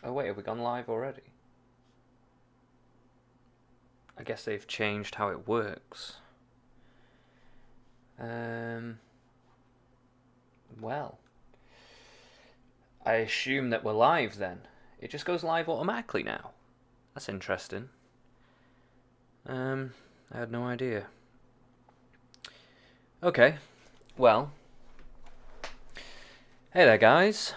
Oh wait, have we gone live already? I guess they've changed how it works. Um, well, I assume that we're live then. It just goes live automatically now. That's interesting. I had no idea. Okay, well, hey there, guys.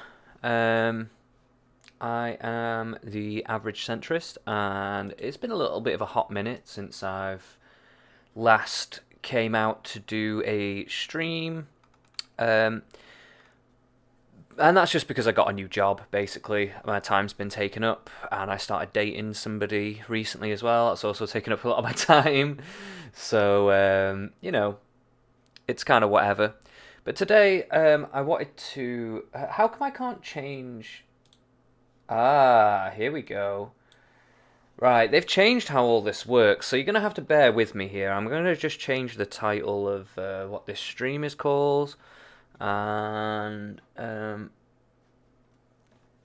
I am the average centrist, and it's been a little bit of a hot minute since I've last came out to do a stream. Um, and that's just because I got a new job, basically. My time's been taken up, and I started dating somebody recently as well. That's also taken up a lot of my time. So, it's kind of whatever. But today, I wanted to. How come I can't change? Ah, here we go. Right, they've changed how all this works, so you're going to have to bear with me here. I'm going to just change the title of what this stream is called. And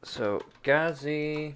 so Ghazi.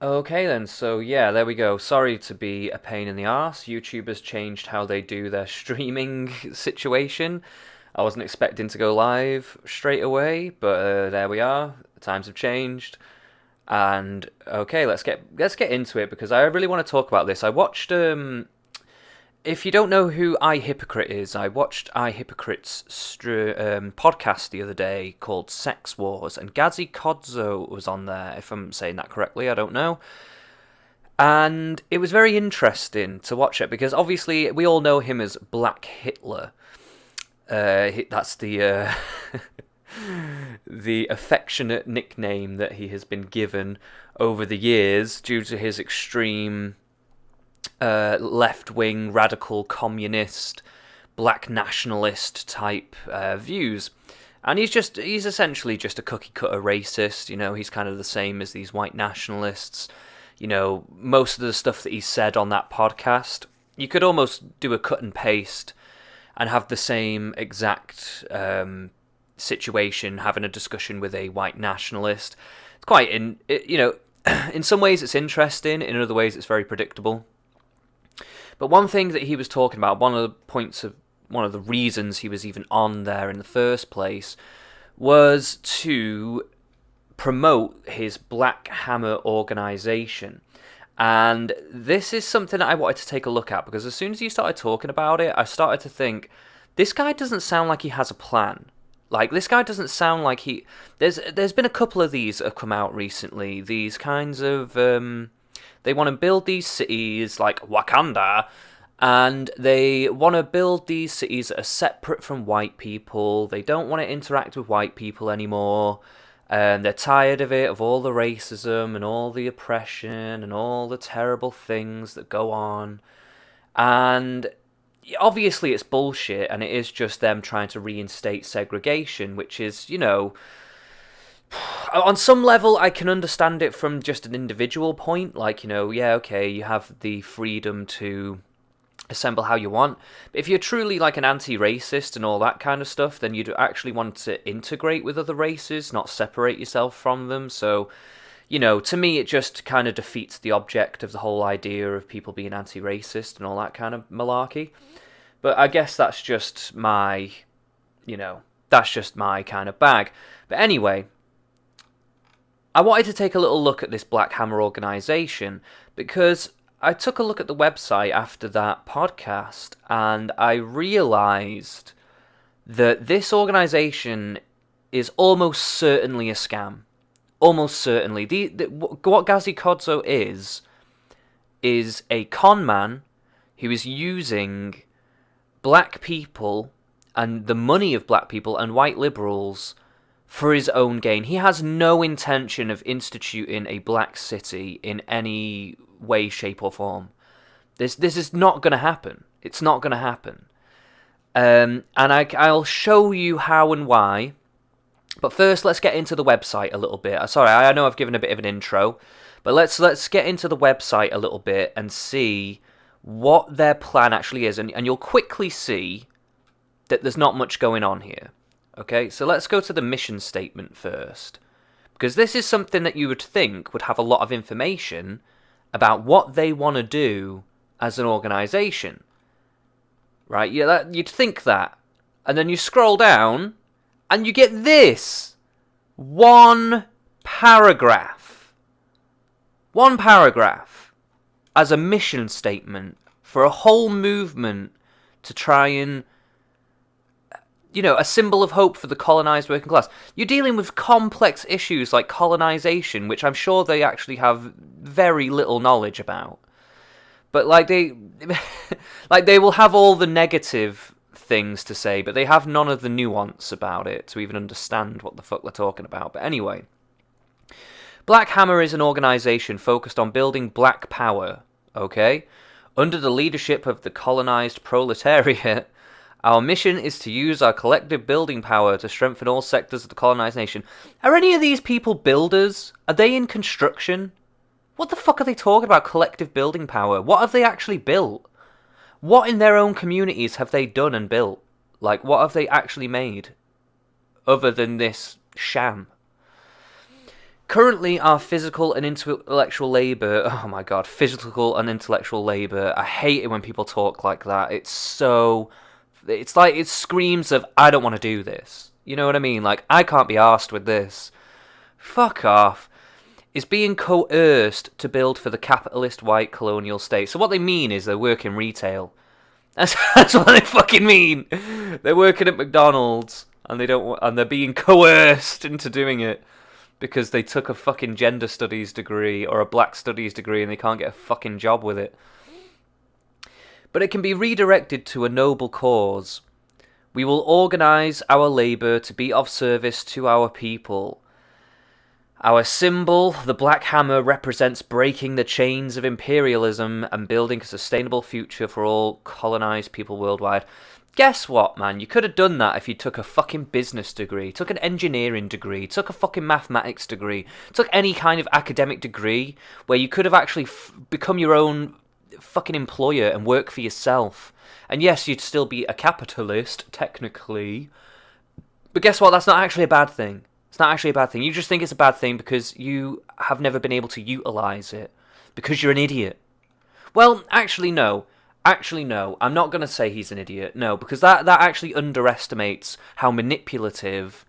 Okay then, so yeah, there we go. Sorry to be a pain in the arse. YouTube has changed how they do their streaming situation. I wasn't expecting to go live straight away, but there we are. The times have changed. And okay, let's get into it because I really want to talk about this. I watched if you don't know who iHypocrite is, I watched iHypocrite's podcast the other day called Sex Wars, and Gazi Kodzo was on there, if I'm saying that correctly, I don't know. And it was very interesting to watch it because obviously we all know him as Black Hitler. That's the the affectionate nickname that he has been given over the years due to his extreme left-wing, radical, communist, black nationalist type views. And he's essentially just a cookie-cutter racist. You know, he's kind of the same as these white nationalists. You know, most of the stuff that he said on that podcast, you could almost do a cut and paste and have the same exact situation having a discussion with a white nationalist. It's quite in some ways it's interesting, in other ways it's very predictable. But one thing that he was talking about, one of the reasons he was even on there in the first place, was to promote his Black Hammer organization. And this is something that I wanted to take a look at because as soon as you started talking about it, I started to think, this guy doesn't sound like he has a plan. Like, this guy doesn't sound like he... There's been a couple of these that have come out recently. These kinds of... they want to build these cities like Wakanda, and they want to build these cities that are separate from white people. They don't want to interact with white people anymore. They're tired of it, of all the racism and all the oppression and all the terrible things that go on. And obviously it's bullshit, and it is just them trying to reinstate segregation, which is, on some level I can understand it from just an individual point. Like, yeah, okay, you have the freedom to assemble how you want. But if you're truly like an anti-racist and all that kind of stuff, then you'd actually want to integrate with other races, not separate yourself from them. So, to me it just kind of defeats the object of the whole idea of people being anti-racist and all that kind of malarkey. But I guess that's just my, that's just my kind of bag. But anyway, I wanted to take a little look at this Black Hammer organisation because I took a look at the website after that podcast and I realised that this organisation is almost certainly a scam. Almost certainly. What Gazi Kodzo is a con man who is using black people and the money of black people and white liberals for his own gain. He has no intention of instituting a black city in any way, shape, or form. This is not going to happen. It's not going to happen. And I'll show you how and why. But first, let's get into the website a little bit. Sorry, I know I've given a bit of an intro, but let's get into the website a little bit and see what their plan actually is. And you'll quickly see that there's not much going on here. Okay, so let's go to the mission statement first, because this is something that you would think would have a lot of information about what they want to do as an organization. Right? Yeah, you'd think that. And then you scroll down, and you get this. One paragraph. One paragraph as a mission statement for a whole movement to try and, a symbol of hope for the colonized working class. You're dealing with complex issues like colonization, which I'm sure they actually have very little knowledge about. But they will have all the negative things to say, but they have none of the nuance about it to even understand what the fuck they're talking about. But anyway, Black Hammer is an organization focused on building black power, okay? Under the leadership of the colonized proletariat, our mission is to use our collective building power to strengthen all sectors of the colonized nation. Are any of these people builders? Are they in construction? What the fuck are they talking about, collective building power? What have they actually built? What in their own communities have they done and built? What have they actually made? Other than this sham. Currently, our physical and intellectual labour... Oh my god, physical and intellectual labour. I hate it when people talk like that. It's so... It's like it screams of, I don't want to do this. You know what I mean? I can't be arsed with this. Fuck off. Is being coerced to build for the capitalist white colonial state. So what they mean is they work in retail. That's what they fucking mean. They're working at McDonald's and they're being coerced into doing it because they took a fucking gender studies degree or a black studies degree and they can't get a fucking job with it. But it can be redirected to a noble cause. We will organise our labour to be of service to our people. Our symbol, the Black Hammer, represents breaking the chains of imperialism and building a sustainable future for all colonised people worldwide. Guess what, man? You could have done that if you took a fucking business degree, took an engineering degree, took a fucking mathematics degree, took any kind of academic degree where you could have actually become your own fucking employer and work for yourself. And yes, you'd still be a capitalist, technically. But guess what? That's not actually a bad thing. It's not actually a bad thing. You just think it's a bad thing because you have never been able to utilise it. Because you're an idiot. Well, actually, no. Actually, no. I'm not going to say he's an idiot. No, because that actually underestimates how manipulative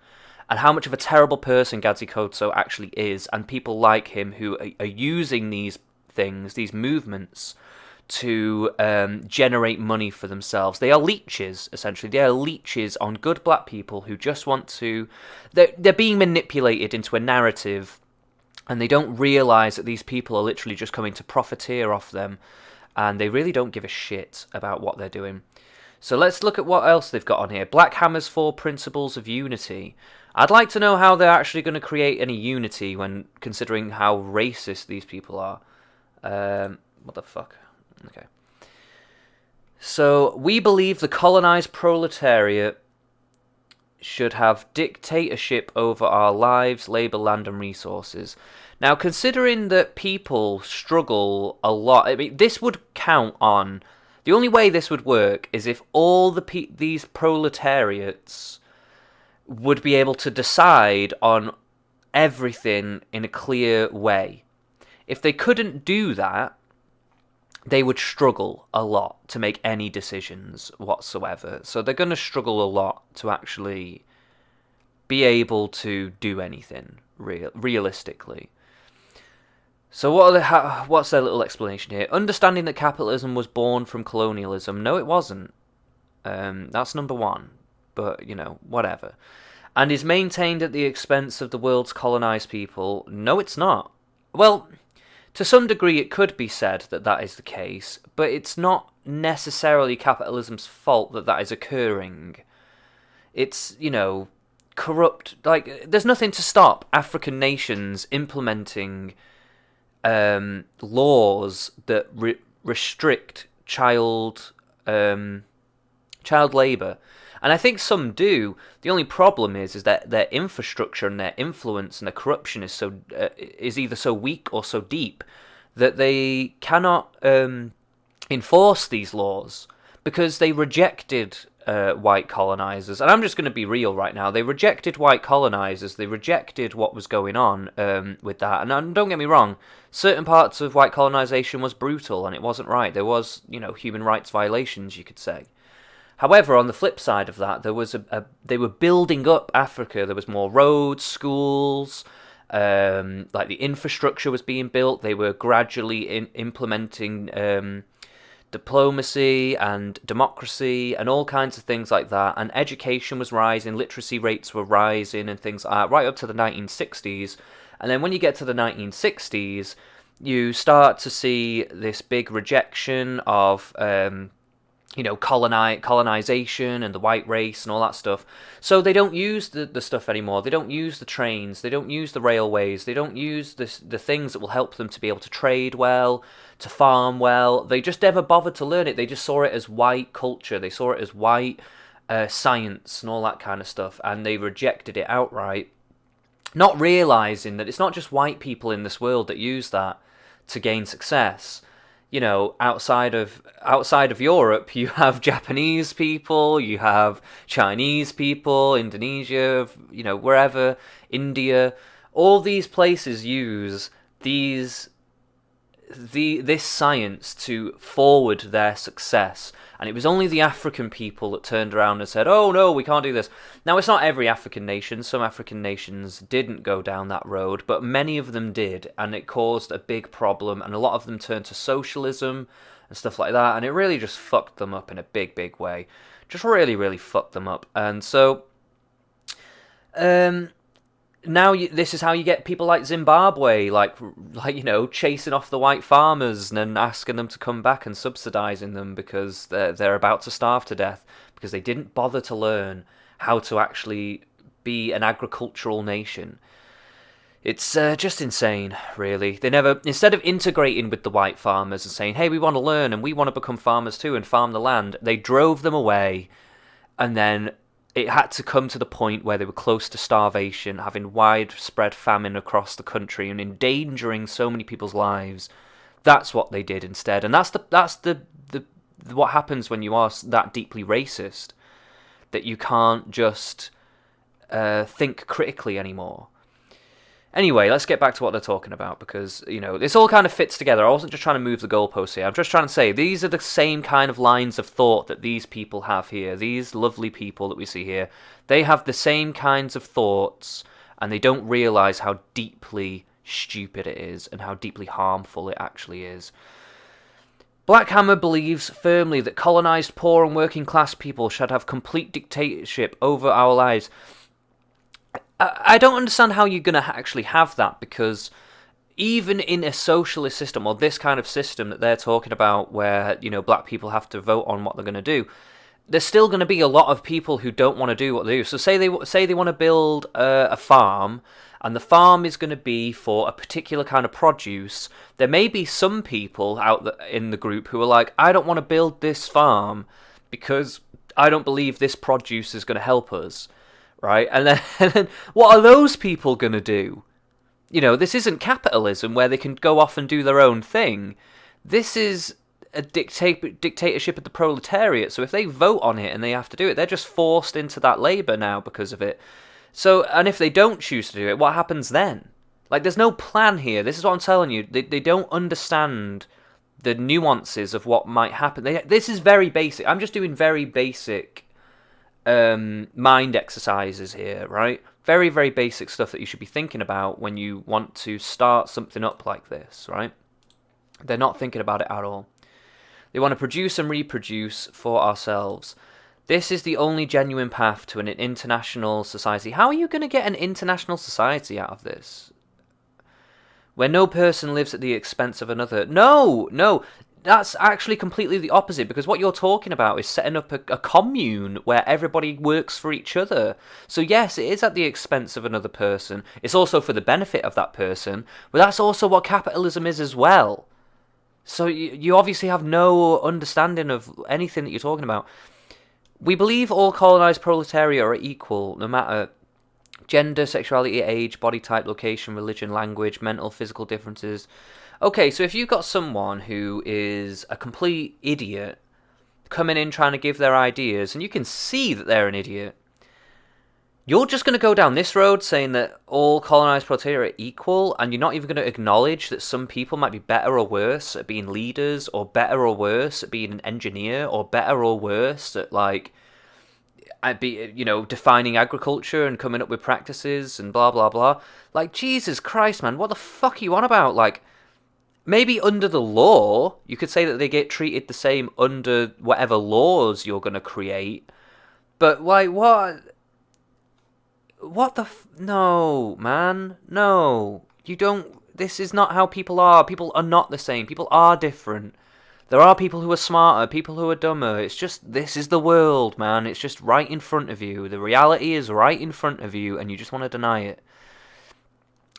and how much of a terrible person Gazi Kodzo actually is, and people like him who are using these things, these movements, to generate money for themselves. They are leeches, essentially. They are leeches on good black people who just want to... They're being manipulated into a narrative, and they don't realise that these people are literally just coming to profiteer off them, and they really don't give a shit about what they're doing. So let's look at what else they've got on here. Black Hammer's 4 Principles of Unity. I'd like to know how they're actually going to create any unity when considering how racist these people are. What the fuck? Okay. So, we believe the colonized proletariat should have dictatorship over our lives, labour, land and resources. Now, considering that people struggle a lot, I mean, this would count on... The only way this would work is if all these proletariats would be able to decide on everything in a clear way. If they couldn't do that, they would struggle a lot to make any decisions whatsoever. So they're going to struggle a lot to actually be able to do anything realistically. So what's their little explanation here? Understanding that capitalism was born from colonialism. No, it wasn't. That's number 1. But, whatever. And is maintained at the expense of the world's colonized people. No, it's not. Well... to some degree it could be said that that is the case, but it's not necessarily capitalism's fault that that is occurring. It's, corrupt. Like, there's nothing to stop African nations implementing laws that restrict child labour. And I think some do. The only problem is that their infrastructure and their influence and their corruption is either so weak or so deep that they cannot enforce these laws because they rejected white colonizers. And I'm just going to be real right now. They rejected white colonizers. They rejected what was going on with that. And don't get me wrong, certain parts of white colonization was brutal and it wasn't right. There was, human rights violations, you could say. However, on the flip side of that, there was they were building up Africa. There was more roads, schools, like the infrastructure was being built. They were gradually implementing diplomacy and democracy and all kinds of things like that. And education was rising, literacy rates were rising and things like that, right up to the 1960s. And then when you get to the 1960s, you start to see this big rejection of colonization and the white race and all that stuff. So they don't use the stuff anymore. They don't use the trains. They don't use the railways. They don't use the things that will help them to be able to trade well, to farm well. They just never bothered to learn it. They just saw it as white culture. They saw it as white science and all that kind of stuff. And they rejected it outright, not realizing that it's not just white people in this world that use that to gain success. Outside of Europe, you have Japanese people, you have Chinese people, Indonesia, wherever, India. All these places use this science to forward their success. And it was only the African people that turned around and said, oh no, we can't do this. Now, it's not every African nation. Some African nations didn't go down that road, but many of them did, and it caused a big problem, and a lot of them turned to socialism and stuff like that, and it really just fucked them up in a big, big way. Just really, really fucked them up. And so, now this is how you get people like Zimbabwe, like chasing off the white farmers and asking them to come back and subsidizing them because they're about to starve to death because they didn't bother to learn how to actually be an agricultural nation. It's just insane, really. They never, instead of integrating with the white farmers and saying, hey, we want to learn and we want to become farmers too and farm the land, they drove them away, and then it had to come to the point where they were close to starvation, having widespread famine across the country and endangering so many people's lives. That's what they did instead, and that's what happens when you are that deeply racist, that you can't just think critically anymore. Anyway, let's get back to what they're talking about, because, this all kind of fits together. I wasn't just trying to move the goalposts here. I'm just trying to say these are the same kind of lines of thought that these people have here. These lovely people that we see here, they have the same kinds of thoughts, and they don't realise how deeply stupid it is and how deeply harmful it actually is. Black Hammer believes firmly that colonised poor and working class people should have complete dictatorship over our lives. I don't understand how you're going to actually have that, because even in a socialist system, or this kind of system that they're talking about where, black people have to vote on what they're going to do, there's still going to be a lot of people who don't want to do what they do. So say they want to build a farm, and the farm is going to be for a particular kind of produce. There may be some people in the group who are like, I don't want to build this farm because I don't believe this produce is going to help us. Right, and then what are those people going to do? This isn't capitalism where they can go off and do their own thing. This is a dictatorship of the proletariat. So if they vote on it and they have to do it, they're just forced into that labour now because of it. So, and if they don't choose to do it, what happens then? Like, there's no plan here. This is what I'm telling you. They don't understand the nuances of what might happen. This is very basic. I'm just doing very basic mind exercises here, right? Very, very basic stuff that you should be thinking about when you want to start something up like this, right? They're not thinking about it at all. They want to produce and reproduce for ourselves. This is the only genuine path to an international society. How are you going to get an international society out of this? where no person lives at the expense of another. No, that's actually completely the opposite, because what you're talking about is setting up a commune where everybody works for each other. So yes, it is at the expense of another person. It's also for the benefit of that person, but that's also what capitalism is as well. So you obviously have no understanding of anything that you're talking about. We believe all colonized proletariat are equal, no matter gender, sexuality, age, body type, location, religion, language, mental, physical differences. Okay, so if you've got someone who is a complete idiot coming in trying to give their ideas, and you can see that they're an idiot, you're just going to go down this road saying that all colonized proletariat are equal, and you're not even going to acknowledge that some people might be better or worse at being leaders, or better or worse at being an engineer, or better or worse at, like, defining agriculture and coming up with practices and blah, blah, blah. Like, Jesus Christ, man, what the fuck are you on about? Like, maybe under the law, you could say that they get treated the same under whatever laws you're going to create. But, like, what? What the No, man. No. You don't... This is not how people are. People are not the same. People are different. There are people who are smarter, people who are dumber. It's just, this is the world, man. It's just right in front of you. The reality is right in front of you, and you just want to deny it.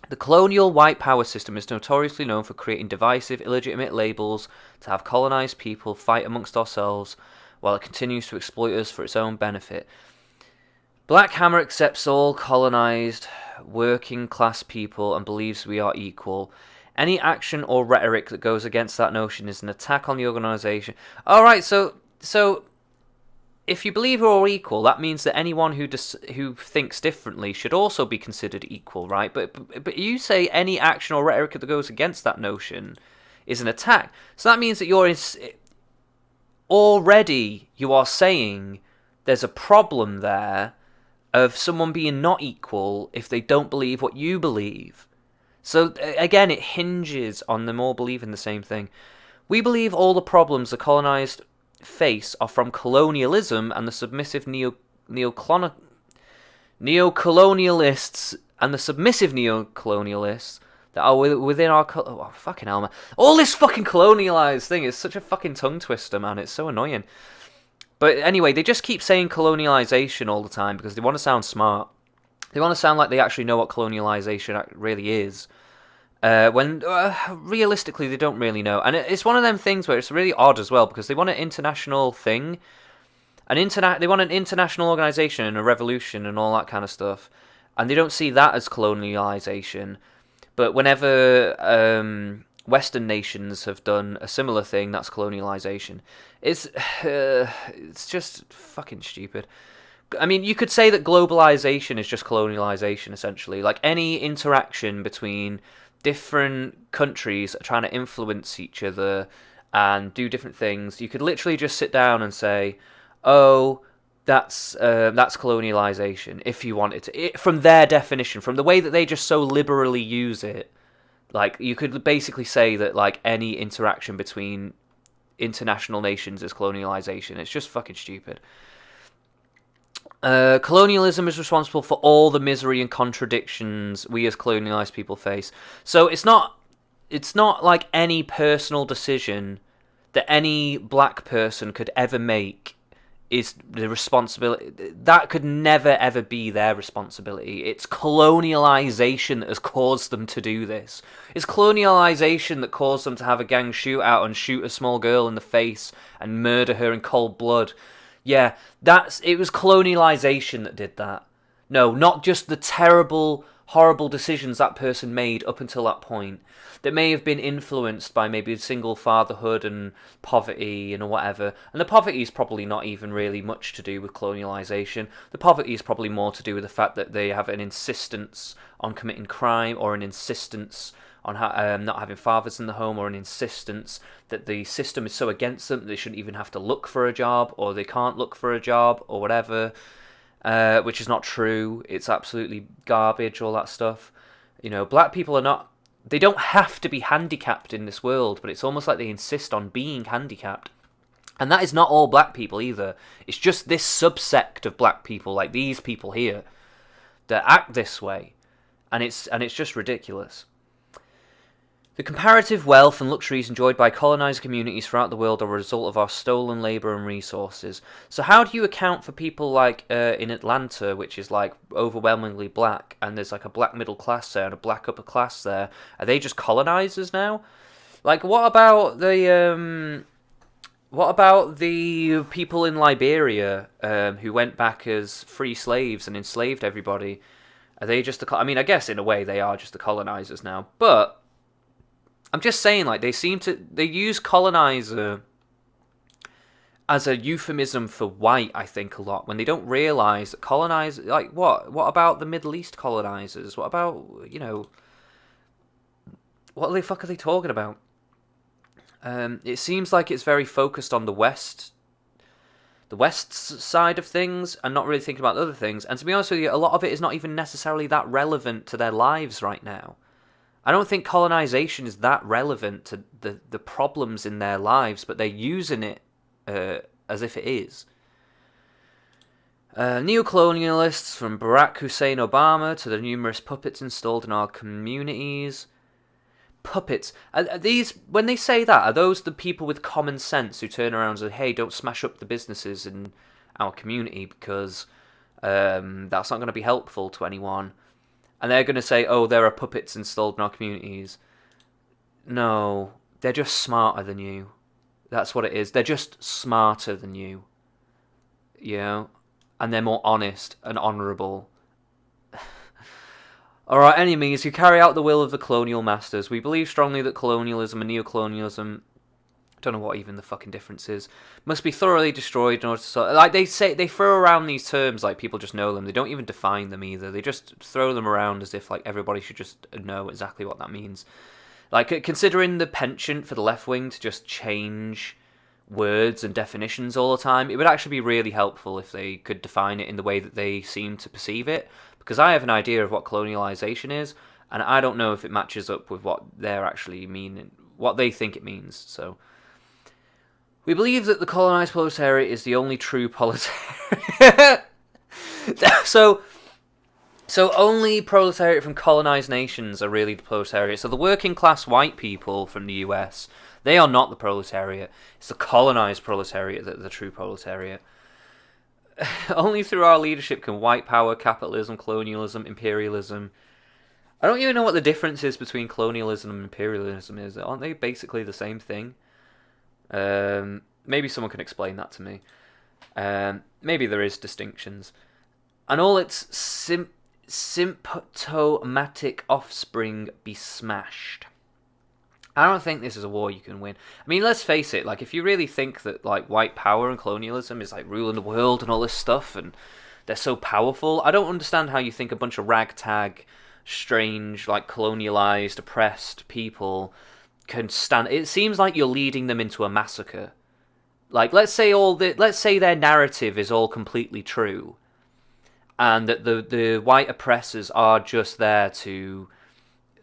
The colonial white power system is notoriously known for creating divisive, illegitimate labels to have colonized people fight amongst ourselves, while it continues to exploit us for its own benefit. Black Hammer accepts all colonized, working class people and believes we are equal. Any action or rhetoric that goes against that notion is an attack on the organization. Alright, so if you believe we're all equal, that means that anyone who thinks differently should also be considered equal, right? But you say any action or rhetoric that goes against that notion is an attack. So that means that you are saying there's a problem there of someone being not equal if they don't believe what you believe. So again, it hinges on them all believing the same thing. We believe all the problems the colonized face are from colonialism and the submissive neo-colonialists and the submissive neo-colonialists that are within our... Oh, fucking hell, man. All this fucking colonialized thing is such a fucking tongue twister, man. It's so annoying. But anyway, they just keep saying colonialization all the time because they want to sound smart. They want to sound like they actually know what colonialization really is. When realistically they don't really know. And it's one of them things where it's really odd as well, because they want an international thing. They want an international organization and a revolution and all that kind of stuff. And they don't see that as colonialization. But whenever Western nations have done a similar thing, that's colonialization. It's just fucking stupid. I mean, you could say that globalization is just colonialization, essentially. Like, any interaction between different countries trying to influence each other and do different things, you could literally just sit down and say, oh, that's colonialization, if you wanted to. From their definition, from the way that they just so liberally use it, like, you could basically say that, like, any interaction between international nations is colonialization. It's just fucking stupid. Colonialism is responsible for all the misery and contradictions we as colonialized people face. So it's not like any personal decision that any black person could ever make is the responsibility. That could never ever be their responsibility. It's colonialization that has caused them to do this. It's colonialization that caused them to have a gang shootout and shoot a small girl in the face and murder her in cold blood. Yeah, it was colonialization that did that. No, not just the terrible, horrible decisions that person made up until that point, that may have been influenced by maybe single fatherhood and poverty and whatever. And the poverty is probably not even really much to do with colonialization. The poverty is probably more to do with the fact that they have an insistence on committing crime, or an insistence on not having fathers in the home, or an insistence that the system is so against them that they shouldn't even have to look for a job, or they can't look for a job, or whatever, which is not true. It's absolutely garbage, all that stuff. You know, black people they don't have to be handicapped in this world, but it's almost like they insist on being handicapped. And that is not all black people either. It's just this subsect of black people, like these people here, that act this way. And it's just ridiculous. The comparative wealth and luxuries enjoyed by colonised communities throughout the world are a result of our stolen labour and resources. So how do you account for people like in Atlanta, which is like overwhelmingly black, and there's like a black middle class there and a black upper class there? Are they just colonisers now? Like, what about the people in Liberia who went back as free slaves and enslaved everybody? Are they just I mean, I guess in a way they are just the colonisers now, but I'm just saying, like, they use colonizer as a euphemism for white, I think, a lot, when they don't realise that colonizer, like, what about the Middle East colonizers? What about, what the fuck are they talking about? It seems like it's very focused on the West's side of things, and not really thinking about other things, and to be honest with you, a lot of it is not even necessarily that relevant to their lives right now. I don't think colonization is that relevant to the problems in their lives, but they're using it as if it is. Neocolonialists, from Barack Hussein Obama to the numerous puppets installed in our communities. Puppets. Are these, when they say that, are those the people with common sense who turn around and say, hey, don't smash up the businesses in our community because that's not going to be helpful to anyone? And they're going to say, oh, there are puppets installed in our communities. No, they're just smarter than you. That's what it is. They're just smarter than you. You know? And they're more honest and honourable. Alright, enemies who carry out the will of the colonial masters. We believe strongly that colonialism and neocolonialism, don't know what even the fucking difference is, must be thoroughly destroyed in order to... Like, they throw around these terms like people just know them. They don't even define them either. They just throw them around as if like everybody should just know exactly what that means. Like, considering the penchant for the left wing to just change words and definitions all the time, it would actually be really helpful if they could define it in the way that they seem to perceive it. Because I have an idea of what colonialization is, and I don't know if it matches up with what they're actually meaning, what they think it means, so... We believe that the colonized proletariat is the only true proletariat. So only proletariat from colonized nations are really the proletariat. So the working class white people from the US, they are not the proletariat. It's the colonized proletariat that are the true proletariat. Only through our leadership can white power, capitalism, colonialism, imperialism... I don't even know what the difference is between colonialism and imperialism is. Aren't they basically the same thing? Maybe someone can explain that to me. Maybe there is distinctions. And all its symptomatic offspring be smashed. I don't think this is a war you can win. I mean, let's face it, like, if you really think that, like, white power and colonialism is, like, ruling the world and all this stuff, and they're so powerful, I don't understand how you think a bunch of ragtag, strange, like, colonialized, oppressed people can stand... It seems like you're leading them into a massacre. Like, let's say their narrative is all completely true, and that the white oppressors are just there to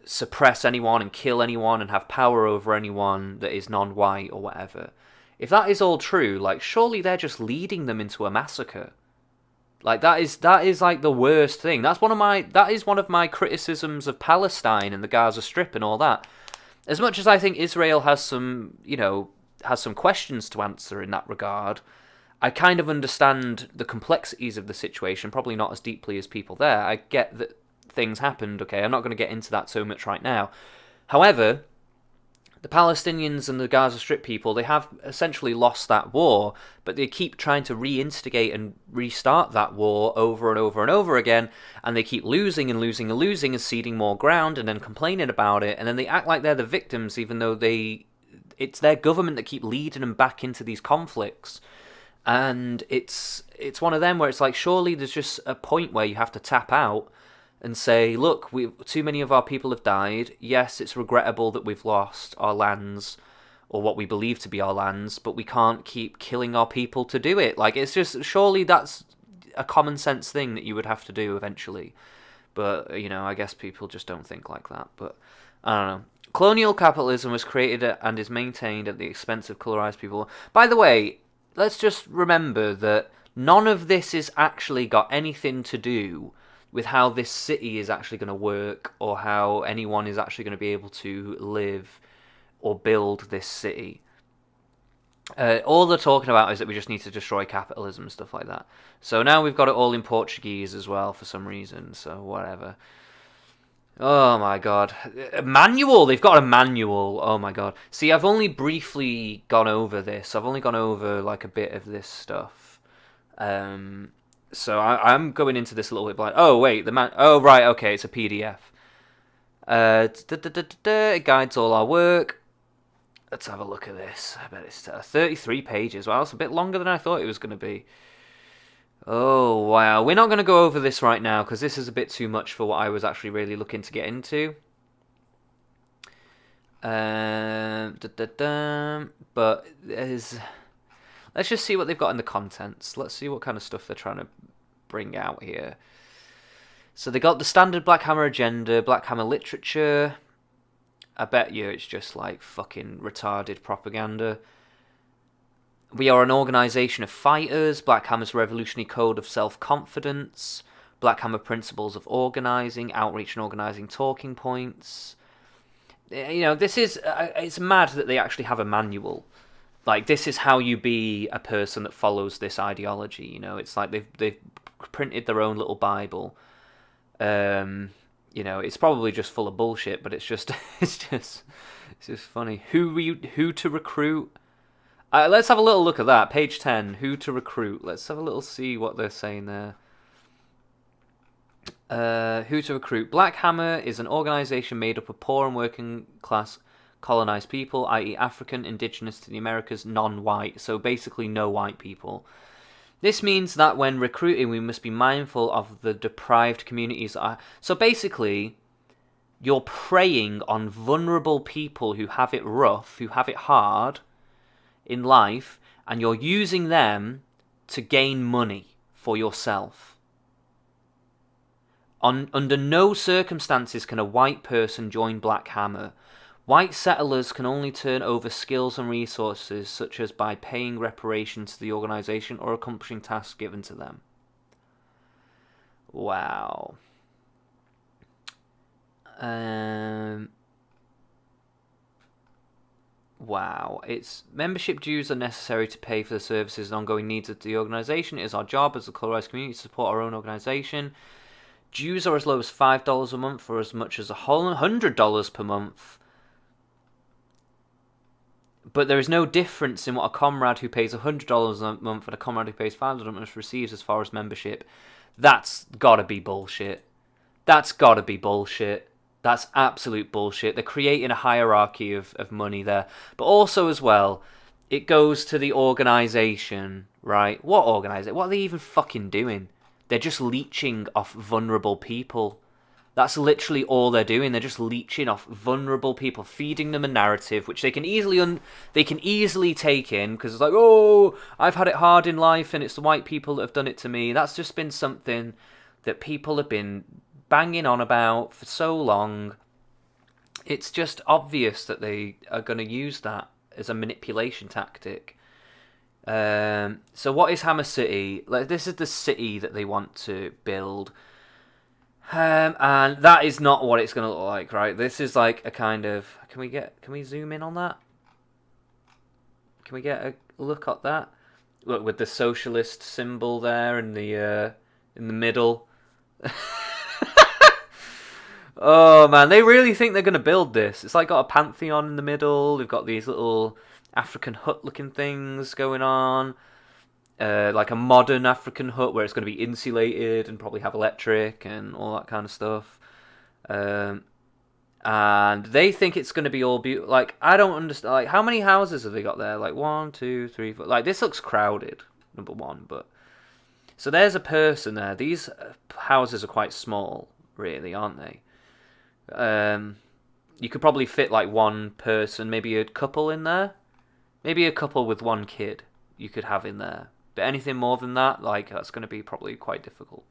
suppress anyone and kill anyone and have power over anyone that is non-white or whatever. If that is all true, like, surely they're just leading them into a massacre. Like, that is like the worst thing. That is one of my criticisms of Palestine and the Gaza Strip and all that. As much as I think Israel has some questions to answer in that regard, I kind of understand the complexities of the situation, probably not as deeply as people there. I get that things happened, okay, I'm not going to get into that so much right now. However, the Palestinians and the Gaza Strip people, they have essentially lost that war, but they keep trying to reinstigate and restart that war over and over and over again, and they keep losing and losing and losing and ceding more ground and then complaining about it, and then they act like they're the victims even though it's their government that keep leading them back into these conflicts. And it's one of them where it's like, surely there's just a point where you have to tap out and say, look, too many of our people have died. Yes, it's regrettable that we've lost our lands, or what we believe to be our lands, but we can't keep killing our people to do it. Like, it's just, surely that's a common sense thing that you would have to do eventually. But, I guess people just don't think like that. But, I don't know. Colonial capitalism was created and is maintained at the expense of colorized people. By the way, let's just remember that none of this has actually got anything to do with how this city is actually going to work, or how anyone is actually going to be able to live or build this city. All they're talking about is that we just need to destroy capitalism and stuff like that. So now we've got it all in Portuguese as well for some reason, so whatever. Oh my god. A manual! They've got a manual. Oh my god. See, I've only briefly gone over this. I've only gone over like a bit of this stuff. So I'm going into this a little bit blind. Oh wait, oh right, okay, it's a PDF. It guides all our work. Let's have a look at this. I bet it's 33 pages. Wow, it's a bit longer than I thought it was going to be. Oh, wow. We're not going to go over this right now, because this is a bit too much for what I was actually really looking to get into. But let's just see what they've got in the contents. Let's see what kind of stuff they're trying to bring out here. So they got the standard Black Hammer agenda, Black Hammer literature. I bet you it's just like fucking retarded propaganda. We are an organisation of fighters, Black Hammer's revolutionary code of self-confidence, Black Hammer principles of organising, outreach and organising talking points. You know, this is, it's mad that they actually have a manual. Like, this is how you be a person that follows this ideology, you know. It's like they've printed their own little Bible. You know, it's probably just full of bullshit, but it's just funny. Who to recruit? Let's have a little look at that. Page 10, who to recruit. Let's have a little see what they're saying there. Who to recruit. Black Hammer is an organisation made up of poor and working class colonised people, i.e. African, indigenous to the Americas, non-white. So basically no white people. This means that when recruiting, we must be mindful of the deprived communities. So basically, you're preying on vulnerable people who have it rough, who have it hard in life, and you're using them to gain money for yourself. Under no circumstances can a white person join Black Hammer. White settlers can only turn over skills and resources, such as by paying reparations to the organisation or accomplishing tasks given to them. Wow. Wow. It's membership dues are necessary to pay for the services and ongoing needs of the organisation. It is our job as a colonised community to support our own organisation. Dues are as low as $5 a month or as much as $100 per month. But there is no difference in what a comrade who pays $100 a month and a comrade who pays $500 a month receives as far as membership. That's gotta be bullshit. That's gotta be bullshit. That's absolute bullshit. They're creating a hierarchy of money there. But also as well, it goes to the organisation, right? What organisation? What are they even fucking doing? They're just leeching off vulnerable people. That's literally all they're doing. They're just leeching off vulnerable people, feeding them a narrative which they can easily take in, because it's like, oh, I've had it hard in life and it's the white people that have done it to me. That's just been something that people have been banging on about for so long. It's just obvious that they are going to use that as a manipulation tactic. So what is Hammer City? Like, this is the city that they want to build. And that is not what it's going to look like, right? This is like a kind of... Can we zoom in on that? Can we get a look at that? Look, with the socialist symbol there in the middle. Oh, man, they really think they're going to build this. It's like got a pantheon in the middle. They've got these little African hut-looking things going on. Like a modern African hut where it's going to be insulated and probably have electric and all that kind of stuff. And they think it's going to be all beautiful. Like, I don't understand. Like, how many houses have they got there? Like, 1, 2, 3, 4. Like, this looks crowded, number one. But so there's a person there. These houses are quite small, really, aren't they? You could probably fit like one person, maybe a couple in there. Maybe a couple with one kid you could have in there. But anything more than that, like, that's going to be probably quite difficult.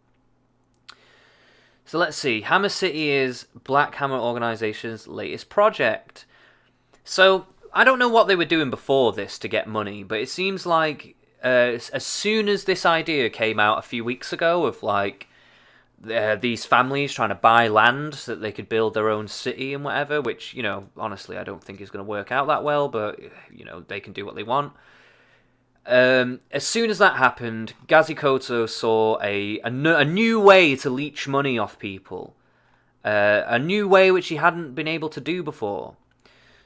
So let's see. Hammer City is Black Hammer Organization's latest project. So I don't know what they were doing before this to get money, but it seems like as soon as this idea came out a few weeks ago of like these families trying to buy land so that they could build their own city and whatever, which, honestly, I don't think is going to work out that well, but, they can do what they want. As soon as that happened, Gazi Kodzo saw a new way to leech money off people. A new way which he hadn't been able to do before.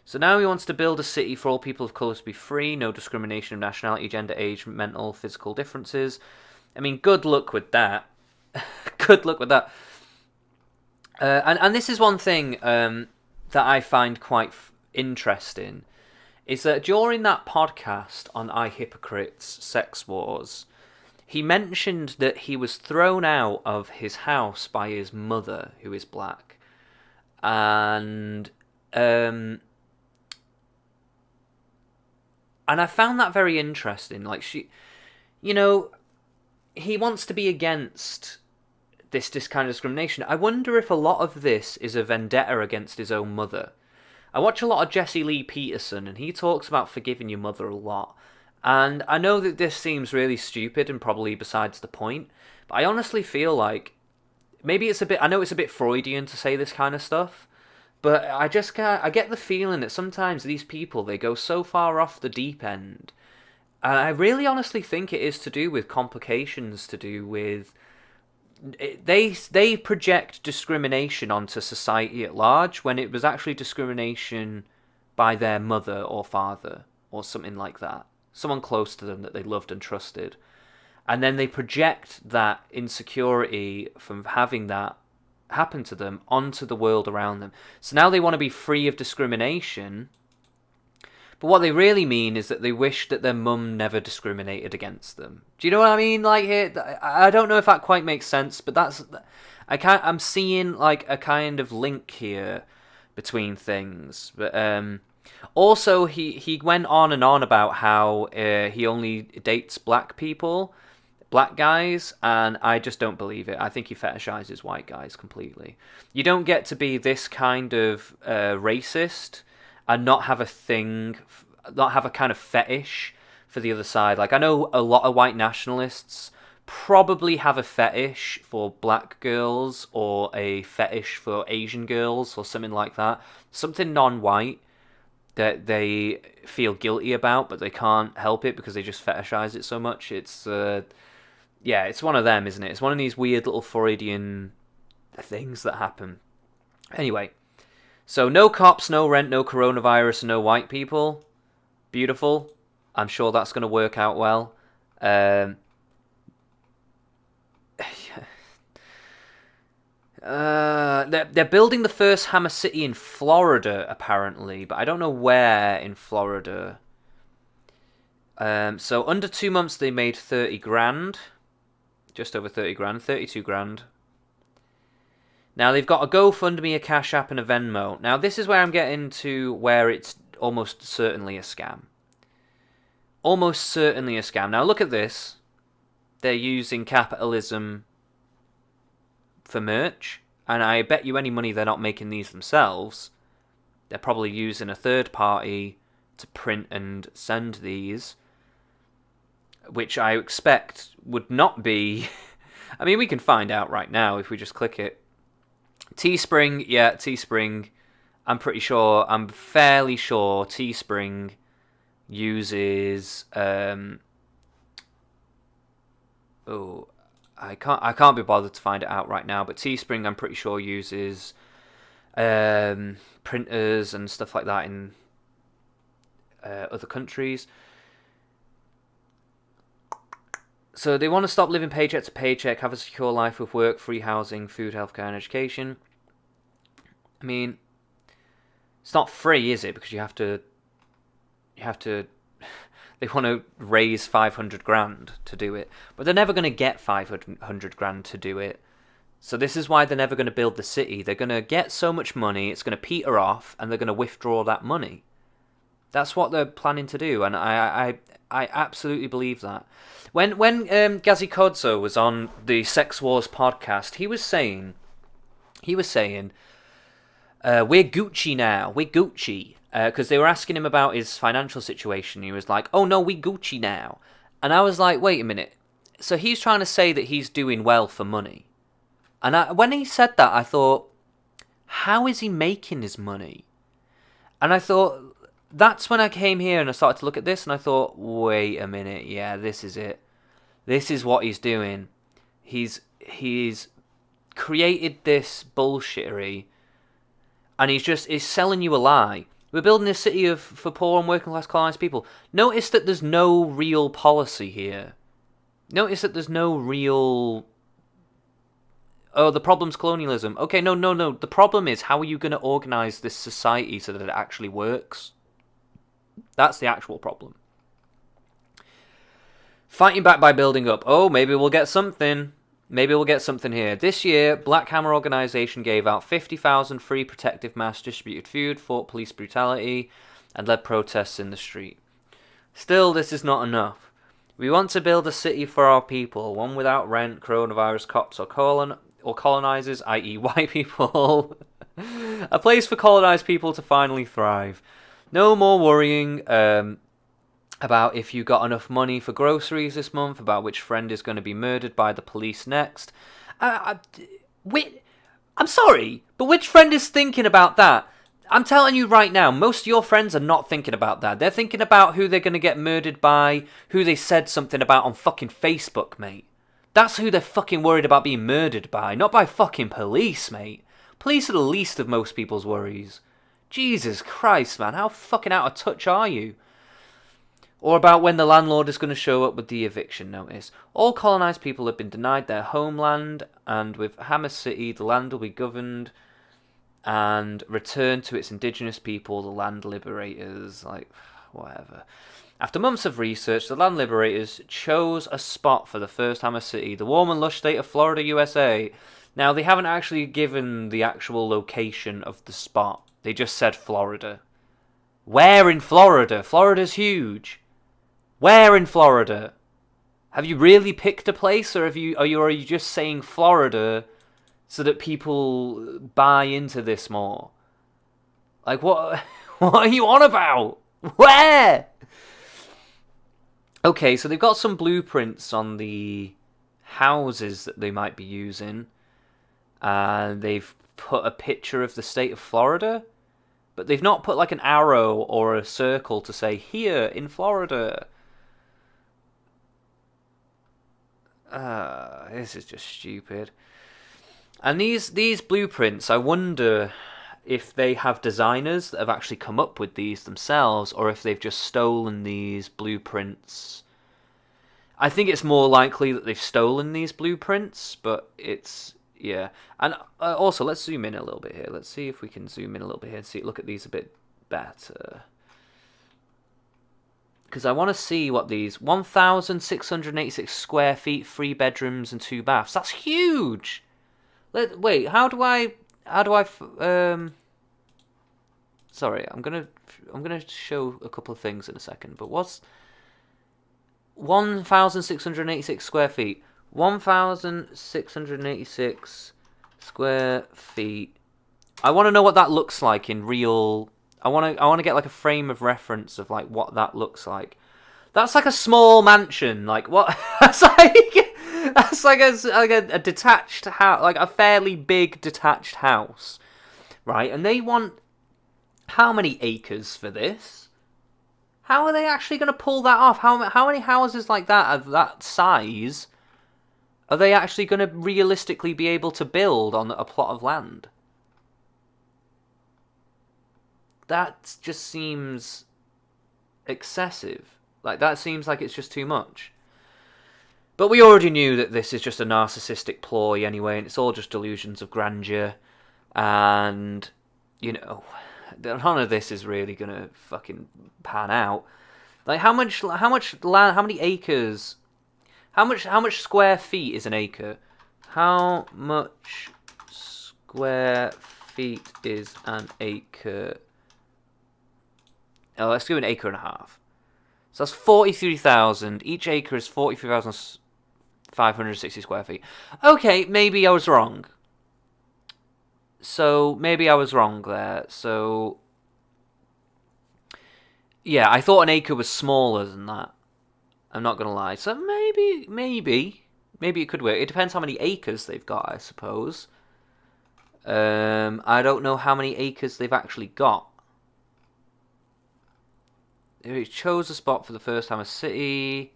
So now he wants to build a city for all people of colour to be free, no discrimination of nationality, gender, age, mental, physical differences. I mean, good luck with that. Good luck with that. And this is one thing that I find quite interesting, is that during that podcast on I, Hypocrites, Sex Wars, he mentioned that he was thrown out of his house by his mother, who is black. And I found that very interesting. Like, he wants to be against this kind of discrimination. I wonder if a lot of this is a vendetta against his own mother. I watch a lot of Jesse Lee Peterson, and he talks about forgiving your mother a lot. And I know that this seems really stupid and probably besides the point, but I honestly feel like maybe I know it's a bit Freudian to say this kind of stuff, but I get the feeling that sometimes these people, they go so far off the deep end. And I really honestly think it is to do with complications, to do with... They project discrimination onto society at large when it was actually discrimination by their mother or father or something like that. Someone close to them that they loved and trusted. And then they project that insecurity from having that happen to them onto the world around them. So now they want to be free of discrimination. But what they really mean is that they wish that their mum never discriminated against them. Do you know what I mean? Like, I don't know if that quite makes sense, but I'm seeing like a kind of link here between things. But also he went on and on about how he only dates black people, black guys, and I just don't believe it. I think he fetishizes white guys completely. You don't get to be this kind of racist and not have a kind of fetish for the other side. Like, I know a lot of white nationalists probably have a fetish for black girls or a fetish for Asian girls or something like that. Something non-white that they feel guilty about, but they can't help it because they just fetishize it so much. It's one of them, isn't it? It's one of these weird little Freudian things that happen. Anyway, so no cops, no rent, no coronavirus, no white people. Beautiful. I'm sure that's going to work out well. They're building the first Hammer City in Florida, apparently, but I don't know where in Florida. So under 2 months they made 30 grand. Just over 30 grand, 32 grand. Now they've got a GoFundMe, a Cash App, and a Venmo. Now this is where I'm getting to where it's almost certainly a scam. Almost certainly a scam. Now look at this. They're using capitalism for merch, and I bet you any money they're not making these themselves. They're probably using a third party to print and send these, which I expect would not be... I mean, we can find out right now if we just click it. Teespring, yeah, Teespring. I'm fairly sure Teespring uses... I can't be bothered to find it out right now, but Teespring, I'm pretty sure, uses printers and stuff like that in other countries. So they want to stop living paycheck to paycheck, have a secure life with work, free housing, food, healthcare, and education. I mean, it's not free, is it? Because you have to. They want to raise 500 grand to do it, but they're never going to get 500 grand to do it. So this is why they're never going to build the city. They're going to get so much money, it's going to peter off, and they're going to withdraw that money. That's what they're planning to do, and I absolutely believe that. When Gazi Kodzo was on the Sex Wars podcast, he was saying, we're Gucci now, we're Gucci. Because they were asking him about his financial situation. He was like, oh no, we Gucci now. And I was like, wait a minute. So he's trying to say that he's doing well for money. And when he said that, I thought, how is he making his money? And I thought, that's when I came here and I started to look at this and I thought, wait a minute, yeah, this is it. This is what he's doing. He's created this bullshittery and he's selling you a lie. We're building a city for poor and working class colonized people. Notice that there's no real policy here. Notice that there's no real... Oh, the problem's colonialism. Okay, no. The problem is, how are you going to organise this society so that it actually works? That's the actual problem. Fighting back by building up. Oh, maybe we'll get something. Maybe we'll get something here. This year, Black Hammer organisation gave out 50,000 free protective masks, distributed food, fought police brutality, and led protests in the street. Still, this is not enough. We want to build a city for our people, one without rent, coronavirus, cops, or colonizers, i.e. white people. A place for colonized people to finally thrive. No more worrying about if you got enough money for groceries this month, about which friend is going to be murdered by the police next. I'm sorry, but which friend is thinking about that? I'm telling you right now, most of your friends are not thinking about that. They're thinking about who they're going to get murdered by, who they said something about on fucking Facebook, mate. That's who they're fucking worried about being murdered by, not by fucking police, mate. Police are the least of most people's worries. Jesus Christ, man, how fucking out of touch are you? Or about when the landlord is going to show up with the eviction notice. All colonised people have been denied their homeland, and with Hammer City, the land will be governed and returned to its indigenous people, the land liberators, like, whatever. After months of research, the land liberators chose a spot for the first Hammer City, the warm and lush state of Florida, USA. Now, they haven't actually given the actual location of the spot. They just said Florida. Where in Florida? Florida's huge. Where in Florida? Have you really picked a place, or are you just saying Florida so that people buy into this more? Like, what are you on about? Where? Okay, so they've got some blueprints on the houses that they might be using. And they've put a picture of the state of Florida. But they've not put like an arrow or a circle to say, here in Florida. This is just stupid. And these blueprints, I wonder if they have designers that have actually come up with these themselves, or if they've just stolen these blueprints. I think it's more likely that they've stolen these blueprints, but it's, yeah. And also, let's zoom in a little bit here. Let's see if we can zoom in a little bit here and look at these a bit better. Because I want to see what these 1,686 square feet, 3 bedrooms and 2 baths. That's huge. Wait, how do I sorry, I'm gonna show a couple of things in a second. But what's 1,686 square feet? 1,686 square feet. I want to know what that looks like in real. I want to get like a frame of reference of like what that looks like. That's like a small mansion. Like what? That's like a detached house, like a fairly big detached house, right? And they want how many acres for this? How are they actually going to pull that off? How many houses like that of that size are they actually going to realistically be able to build on a plot of land? That just seems excessive. Like, that seems like it's just too much. But we already knew that this is just a narcissistic ploy anyway, and it's all just delusions of grandeur. And, you know, none of this is really going to fucking pan out. Like, how much land, how many acres, how much square feet is an acre? How much square feet is an acre? Oh, let's do an acre and a half. So that's 43,000. Each acre is 43,560 square feet. Okay, maybe I was wrong. So, maybe I was wrong there. So, yeah, I thought an acre was smaller than that. I'm not going to lie. So, maybe maybe it could work. It depends how many acres they've got, I suppose. I don't know how many acres they've actually got. It chose a spot for the first time, a city.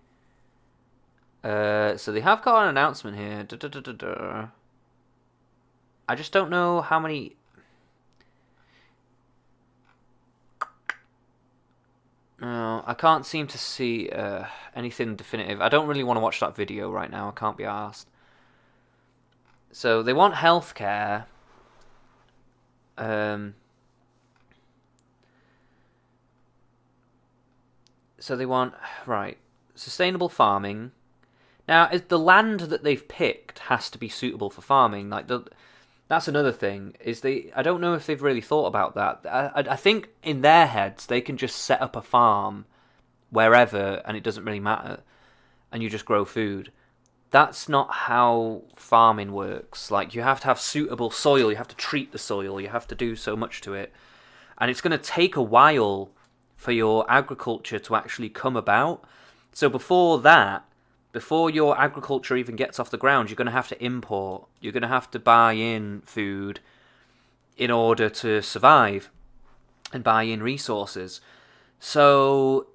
So they have got an announcement here. I just don't know how many. No, I can't seem to see anything definitive. I don't really want to watch that video right now. I can't be arsed. So they want healthcare. So they want, right, sustainable farming. Now, the land that they've picked has to be suitable for farming. That's another thing. I don't know if they've really thought about that. I think in their heads they can just set up a farm wherever, and it doesn't really matter, and you just grow food. That's not how farming works. Like, you have to have suitable soil. You have to treat the soil. You have to do so much to it, and it's going to take a while for your agriculture to actually come about. So before your agriculture even gets off the ground, you're going to have to import. You're going to have to buy in food in order to survive and buy in resources. So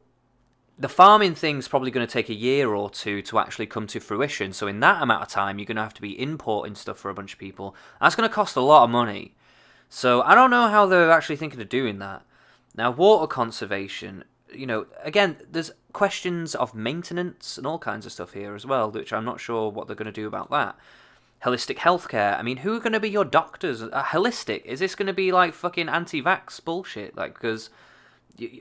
the farming thing's probably going to take a year or two to actually come to fruition. So in that amount of time, you're going to have to be importing stuff for a bunch of people. That's going to cost a lot of money. So I don't know how they're actually thinking of doing that. Now, water conservation, again, there's questions of maintenance and all kinds of stuff here as well, which I'm not sure what they're going to do about that. Holistic healthcare. I mean, who are going to be your doctors? Holistic? Is this going to be like fucking anti-vax bullshit? Like, because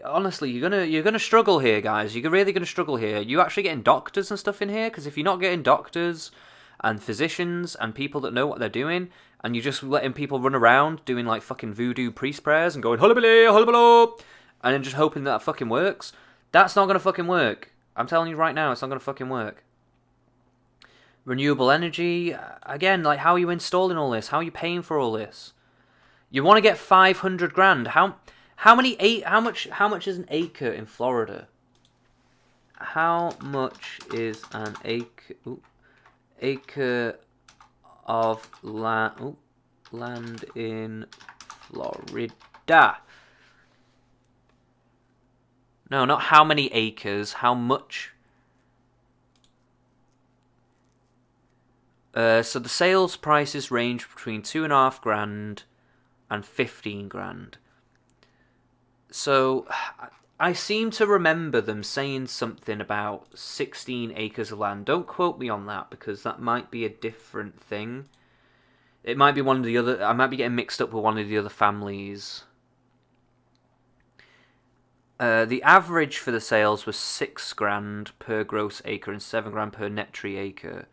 honestly, you're gonna struggle here, guys. You're really gonna struggle here. You actually getting doctors and stuff in here? Because if you're not getting doctors and physicians and people that know what they're doing, and you're just letting people run around doing like fucking voodoo priest prayers and going hullabaloo, hullabaloo, and then just hoping that fucking works, that's not gonna fucking work. I'm telling you right now, it's not gonna fucking work. Renewable energy, again, like, how are you installing all this? How are you paying for all this? You want to get 500 grand. How much is an acre in Florida? How much is an acre of land in Florida? No, not how many acres, how much. So the sales prices range between 2.5 grand and 15 grand. So I seem to remember them saying something about 16 acres of land. Don't quote me on that, because that might be a different thing. It might be one of the other. I might be getting mixed up with one of the other families. The average for the sales was 6 grand per gross acre and 7 grand per net tree acre.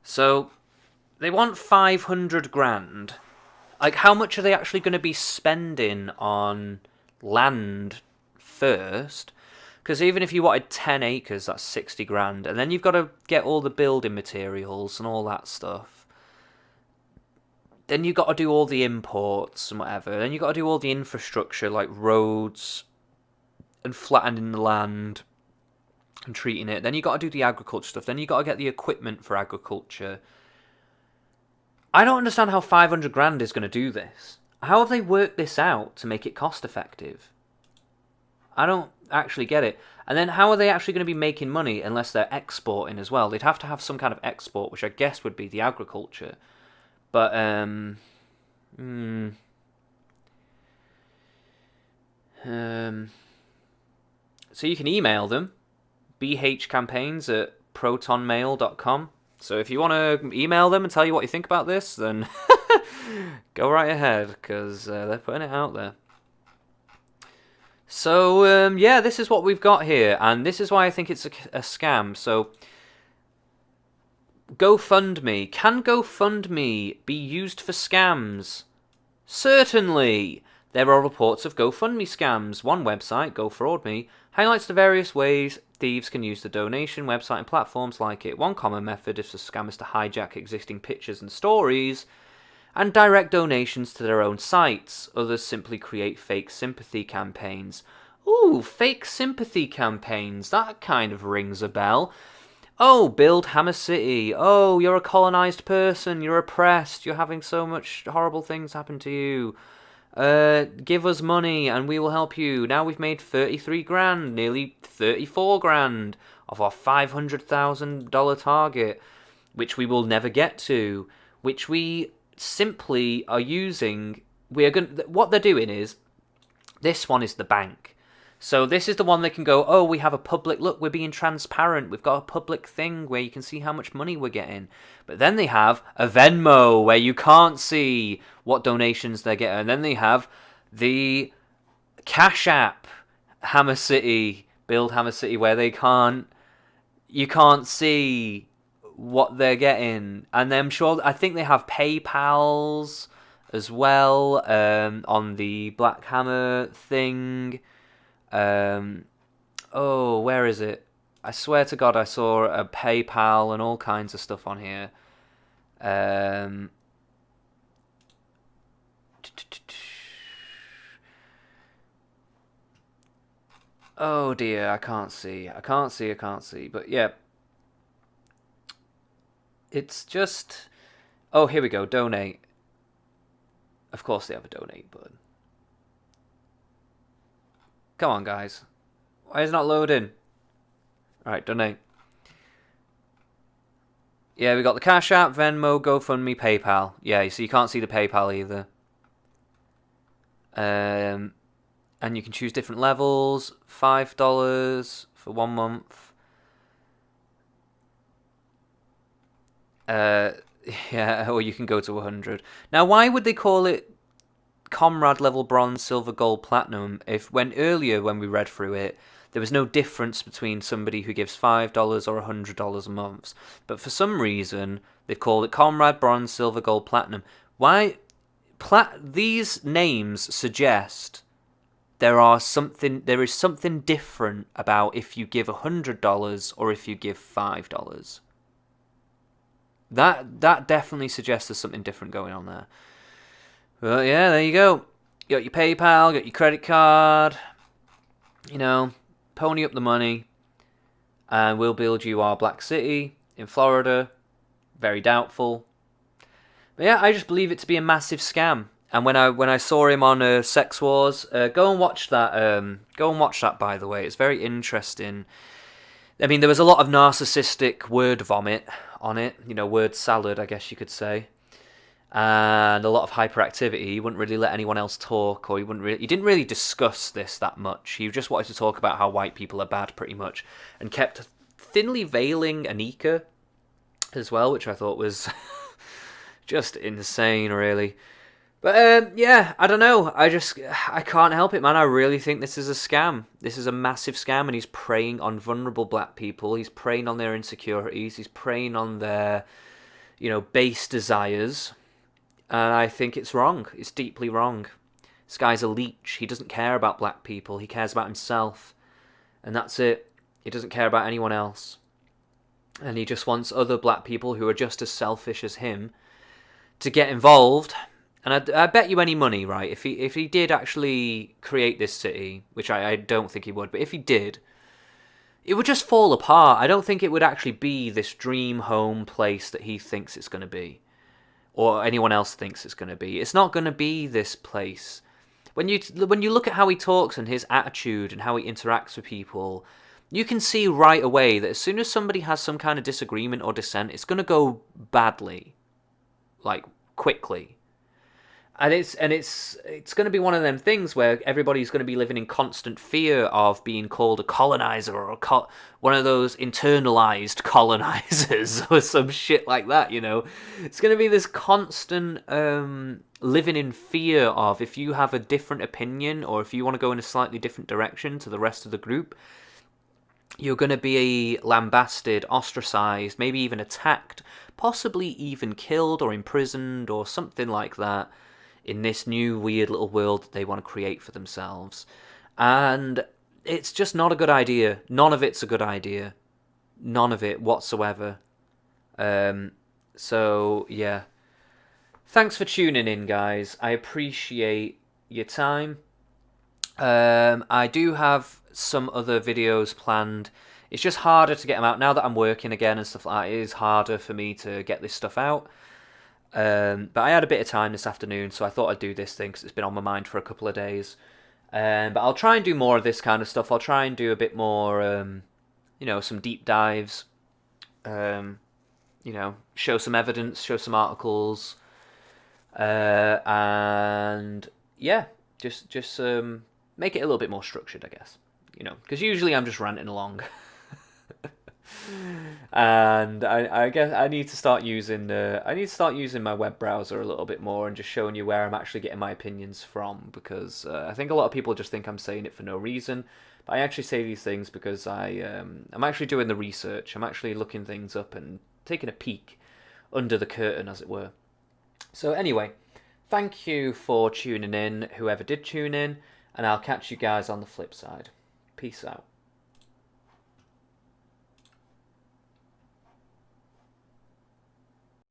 So they want 500 grand. Like, how much are they actually going to be spending on land first? Because even if you wanted 10 acres, that's 60 grand. And then you've got to get all the building materials and all that stuff. Then you've got to do all the imports and whatever. Then you've got to do all the infrastructure, like roads and flattening the land and treating it. Then you've got to do the agriculture stuff. Then you've got to get the equipment for agriculture. I don't understand how 500 grand is going to do this. How have they worked this out to make it cost effective? I don't actually get it. And then how are they actually going to be making money unless they're exporting as well? They'd have to have some kind of export, which I guess would be the agriculture. But, so you can email them, bhcampaigns@protonmail.com. So if you want to email them and tell you what you think about this, then go right ahead, because they're putting it out there. So, yeah, this is what we've got here, and this is why I think it's a scam. So, GoFundMe. Can GoFundMe be used for scams? Certainly. There are reports of GoFundMe scams. One website, GoFraudMe, highlights the various ways thieves can use the donation website and platforms like it. One common method is for scammers to hijack existing pictures and stories and direct donations to their own sites. Others simply create fake sympathy campaigns. Ooh, fake sympathy campaigns. That kind of rings a bell. Oh, build Hammer City. Oh, you're a colonized person. You're oppressed. You're having so much horrible things happen to you. Give us money and we will help you. Now we've made 33 grand, nearly 34 grand of our $500,000 target, which we will never get to, which we simply are using. We are going. What they're doing is, this one is the bank. So this is the one they can go, oh, we have a public, look, we're being transparent. We've got a public thing where you can see how much money we're getting. But then they have a Venmo where you can't see what donations they're getting. And then they have the Cash App, Hammer City, Build Hammer City, where you can't see what they're getting. And then I think they have PayPal's as well on the Black Hammer thing. Where is it? I swear to God, I saw a PayPal and all kinds of stuff on here. Oh dear, I can't see. But yeah, it's just. Oh, here we go. Donate. Of course, they have a donate button. Come on, guys. Why is it not loading? Alright, donate. Yeah, we got the Cash App, Venmo, GoFundMe, PayPal. Yeah, so you can't see the PayPal either. And you can choose different levels. $5 for 1 month. Yeah, or you can go to 100. Now, why would they call it Comrade level bronze, silver, gold, platinum when we read through it, there was no difference between somebody who gives $5 or $100 a month? But for some reason, they've called it Comrade, bronze, silver, gold, platinum. Why? These names suggest there is something different about if you give $100 or if you give $5. That definitely suggests there's something different going on there. Well, yeah, there you go. You got your PayPal, got your credit card. Pony up the money, and we'll build you our Black City in Florida. Very doubtful. But yeah, I just believe it to be a massive scam. And when I saw him on Sex Wars, go and watch that. Go and watch that, by the way. It's very interesting. I mean, there was a lot of narcissistic word vomit on it. Word salad, I guess you could say. And a lot of hyperactivity. He wouldn't really let anyone else talk, or he didn't really discuss this that much. He just wanted to talk about how white people are bad, pretty much, and kept thinly veiling Anika as well, which I thought was just insane, really. But yeah, I don't know. I can't help it, man. I really think this is a scam. This is a massive scam, and he's preying on vulnerable black people. He's preying on their insecurities. He's preying on their, base desires. And I think it's wrong. It's deeply wrong. This guy's a leech. He doesn't care about black people. He cares about himself. And that's it. He doesn't care about anyone else. And he just wants other black people who are just as selfish as him to get involved. And I bet you any money, right, if he did actually create this city, which I don't think he would, but if he did, it would just fall apart. I don't think it would actually be this dream home place that he thinks it's going to be. Or anyone else thinks it's going to be. It's not going to be this place. When you look at how he talks and his attitude and how he interacts with people, you can see right away that as soon as somebody has some kind of disagreement or dissent, it's going to go badly, like quickly. And it's going to be one of them things where everybody's going to be living in constant fear of being called a colonizer or one of those internalized colonizers or some shit like that, It's going to be this constant living in fear of, if you have a different opinion or if you want to go in a slightly different direction to the rest of the group, you're going to be lambasted, ostracized, maybe even attacked, possibly even killed or imprisoned or something like that, in this new weird little world that they want to create for themselves. And it's just not a good idea. None of it's a good idea. None of it whatsoever. So, yeah. Thanks for tuning in, guys. I appreciate your time. I do have some other videos planned. It's just harder to get them out now that I'm working again and stuff like that. It is harder for me to get this stuff out. But I had a bit of time this afternoon, so I thought I'd do this thing because it's been on my mind for a couple of days. But I'll try and do more of this kind of stuff. I'll try and do a bit more, some deep dives. Show some evidence, show some articles, and yeah, just make it a little bit more structured, I guess. Because usually I'm just ranting along. And I guess I need to start using my web browser a little bit more and just showing you where I'm actually getting my opinions from, because I think a lot of people just think I'm saying it for no reason, but I actually say these things because I'm actually doing the research. I'm actually looking things up and taking a peek under the curtain, as it were. So anyway, thank you for tuning in, whoever did tune in, and I'll catch you guys on the flip side. Peace out.